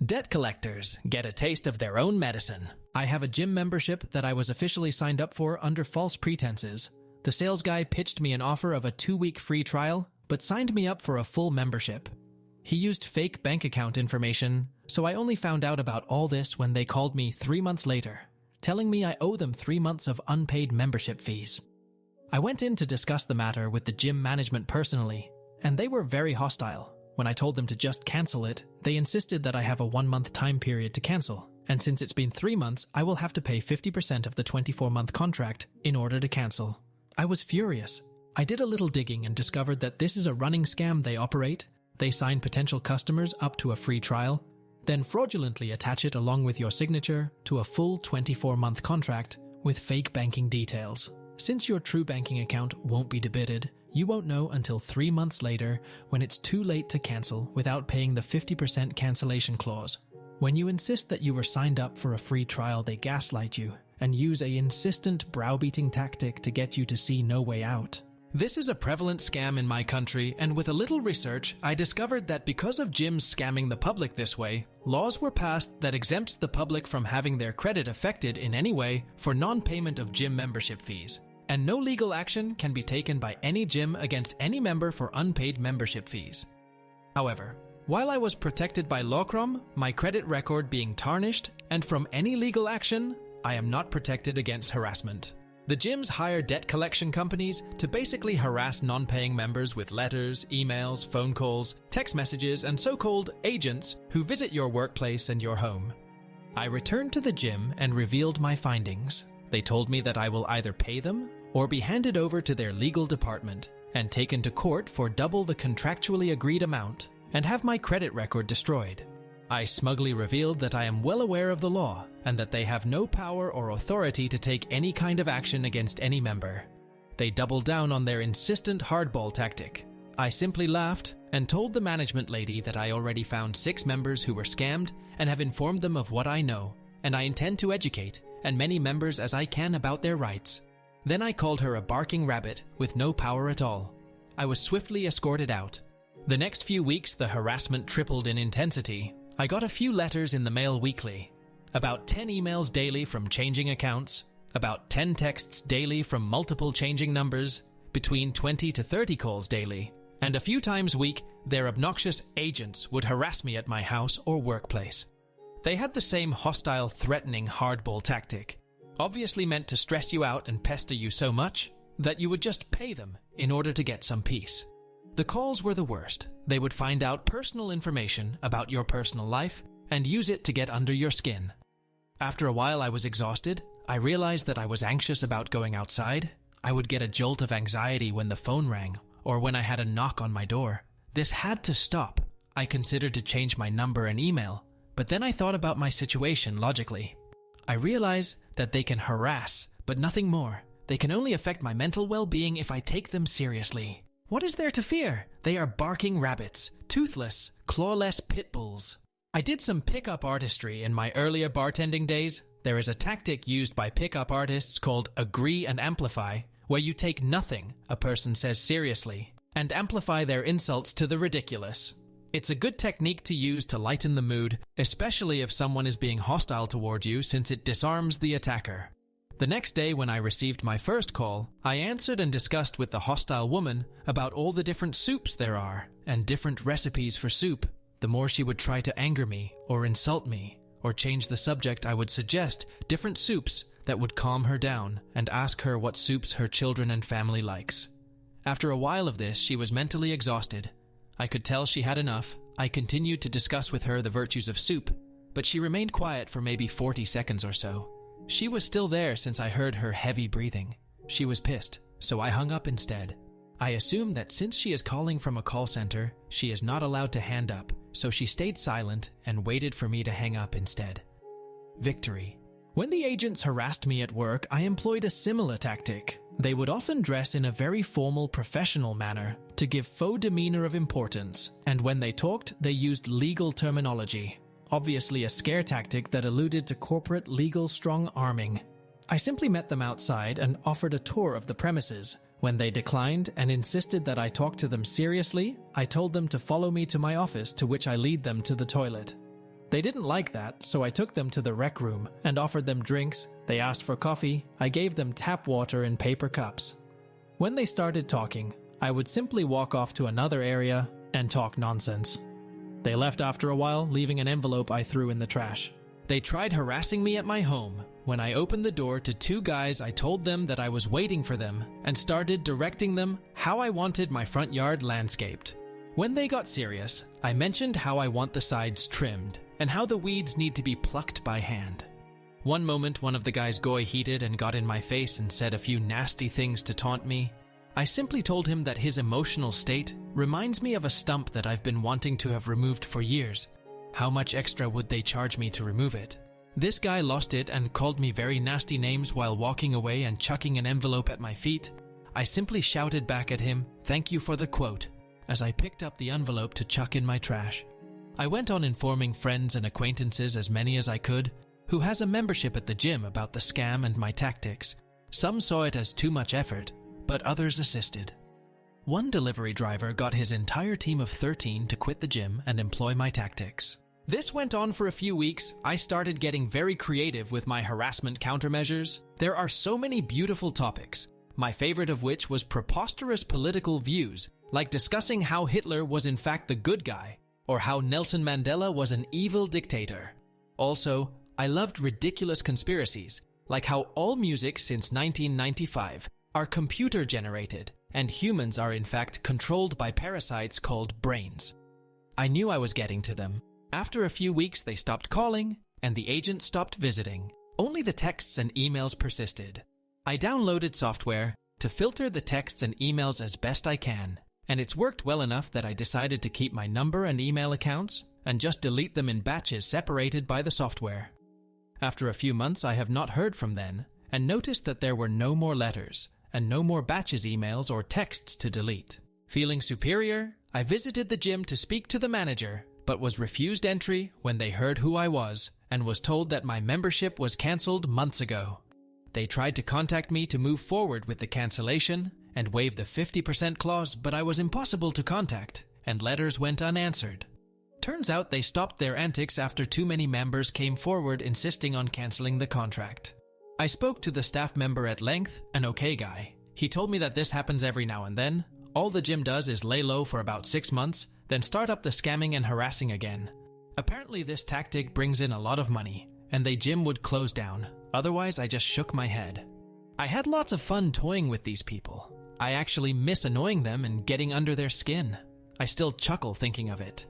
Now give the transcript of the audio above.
Debt collectors get a taste of their own medicine. I have a gym membership that I was officially signed up for under false pretenses. The sales guy pitched me an offer of a 2-week free trial, but signed me up for a full membership. He used fake bank account information, so I only found out about all this when they called me 3 months later, telling me I owe them 3 months of unpaid membership fees. I went in to discuss the matter with the gym management personally, and they were very hostile. When I told them to just cancel it, they insisted that I have a 1-month time period to cancel, and since it's been 3 months, I will have to pay 50% of the 24-month contract in order to cancel. I was furious. I did a little digging and discovered that this is a running scam they operate. They sign potential customers up to a free trial, then fraudulently attach it along with your signature to a full 24-month contract with fake banking details. Since your true banking account won't be debited, you won't know until 3 months later when it's too late to cancel without paying the 50% cancellation clause. When you insist that you were signed up for a free trial, they gaslight you and use a insistent browbeating tactic to get you to see no way out. This is a prevalent scam in my country, and with a little research, I discovered that because of gyms scamming the public this way, laws were passed that exempts the public from having their credit affected in any way for non-payment of gym membership fees. And no legal action can be taken by any gym against any member for unpaid membership fees. However, while I was protected by Locrom, my credit record being tarnished, and from any legal action, I am not protected against harassment. The gyms hire debt collection companies to basically harass non-paying members with letters, emails, phone calls, text messages, and so-called agents who visit your workplace and your home. I returned to the gym and revealed my findings. They told me that I will either pay them or be handed over to their legal department and taken to court for double the contractually agreed amount and have my credit record destroyed. I smugly revealed that I am well aware of the law and that they have no power or authority to take any kind of action against any member. They doubled down on their insistent hardball tactic. I simply laughed and told the management lady that I already found 6 members who were scammed and have informed them of what I know, and I intend to educate as many members as I can about their rights. Then I called her a barking rabbit with no power at all. I was swiftly escorted out. The next few weeks, the harassment tripled in intensity. I got a few letters in the mail weekly, about 10 emails daily from changing accounts, about 10 texts daily from multiple changing numbers, between 20 to 30 calls daily, and a few times a week, their obnoxious agents would harass me at my house or workplace. They had the same hostile, threatening hardball tactic, obviously meant to stress you out and pester you so much that you would just pay them in order to get some peace. The calls were the worst. They would find out personal information about your personal life and use it to get under your skin. After a while, I was exhausted. I realized that I was anxious about going outside. I would get a jolt of anxiety when the phone rang or when I had a knock on my door. This had to stop. I considered to change my number and email, but then I thought about my situation logically. I realize that they can harass, but nothing more. They can only affect my mental well-being if I take them seriously. What is there to fear? They are barking rabbits, toothless, clawless pit bulls. I did some pickup artistry in my earlier bartending days. There is a tactic used by pickup artists called agree and amplify, where you take nothing a person says seriously and amplify their insults to the ridiculous. It's a good technique to use to lighten the mood, especially if someone is being hostile toward you, since it disarms the attacker. The next day when I received my first call, I answered and discussed with the hostile woman about all the different soups there are and different recipes for soup. The more she would try to anger me or insult me or change the subject, I would suggest different soups that would calm her down and ask her what soups her children and family likes. After a while of this, she was mentally exhausted. I could tell she had enough. I continued to discuss with her the virtues of soup, but she remained quiet for maybe 40 seconds or so. She was still there since I heard her heavy breathing. She was pissed, so I hung up instead. I assumed that since she is calling from a call center, she is not allowed to hang up, so she stayed silent and waited for me to hang up instead. Victory. When the agents harassed me at work, I employed a similar tactic. They would often dress in a very formal, professional manner to give faux demeanor of importance, and when they talked, they used legal terminology. Obviously a scare tactic that alluded to corporate legal strong-arming. I simply met them outside and offered a tour of the premises. When they declined and insisted that I talk to them seriously, I told them to follow me to my office, to which I lead them to the toilet. They didn't like that, so I took them to the rec room and offered them drinks. They asked for coffee. I gave them tap water in paper cups. When they started talking, I would simply walk off to another area and talk nonsense. They left after a while, leaving an envelope I threw in the trash. They tried harassing me at my home. When I opened the door to two guys, I told them that I was waiting for them and started directing them how I wanted my front yard landscaped. When they got serious, I mentioned how I want the sides trimmed and how the weeds need to be plucked by hand. One moment, one of the guys got heated and got in my face and said a few nasty things to taunt me. I simply told him that his emotional state reminds me of a stump that I've been wanting to have removed for years. How much extra would they charge me to remove it? This guy lost it and called me very nasty names while walking away and chucking an envelope at my feet. I simply shouted back at him, "Thank you for the quote," as I picked up the envelope to chuck in my trash. I went on informing friends and acquaintances, as many as I could, who has a membership at the gym, about the scam and my tactics. Some saw it as too much effort, but others assisted. One delivery driver got his entire team of 13 to quit the gym and employ my tactics. This went on for a few weeks. I started getting very creative with my harassment countermeasures. There are so many beautiful topics, my favorite of which was preposterous political views, like discussing how Hitler was in fact the good guy, or how Nelson Mandela was an evil dictator. Also, I loved ridiculous conspiracies, like how all music since 1995 are computer-generated, and humans are in fact controlled by parasites called brains. I knew I was getting to them. After a few weeks, they stopped calling, and the agent stopped visiting. Only the texts and emails persisted. I downloaded software to filter the texts and emails as best I can, and it's worked well enough that I decided to keep my number and email accounts and just delete them in batches separated by the software. After a few months, I have not heard from them, and noticed that there were no more letters and no more batches emails or texts to delete. Feeling superior, I visited the gym to speak to the manager, but was refused entry when they heard who I was and was told that my membership was cancelled months ago. They tried to contact me to move forward with the cancellation and waive the 50% clause, but I was impossible to contact, and letters went unanswered. Turns out they stopped their antics after too many members came forward insisting on cancelling the contract. I spoke to the staff member at length, an okay guy. He told me that this happens every now and then. All the gym does is lay low for about 6 months, then start up the scamming and harassing again. Apparently this tactic brings in a lot of money, and the gym would close down. Otherwise, I just shook my head. I had lots of fun toying with these people. I actually miss annoying them and getting under their skin. I still chuckle thinking of it.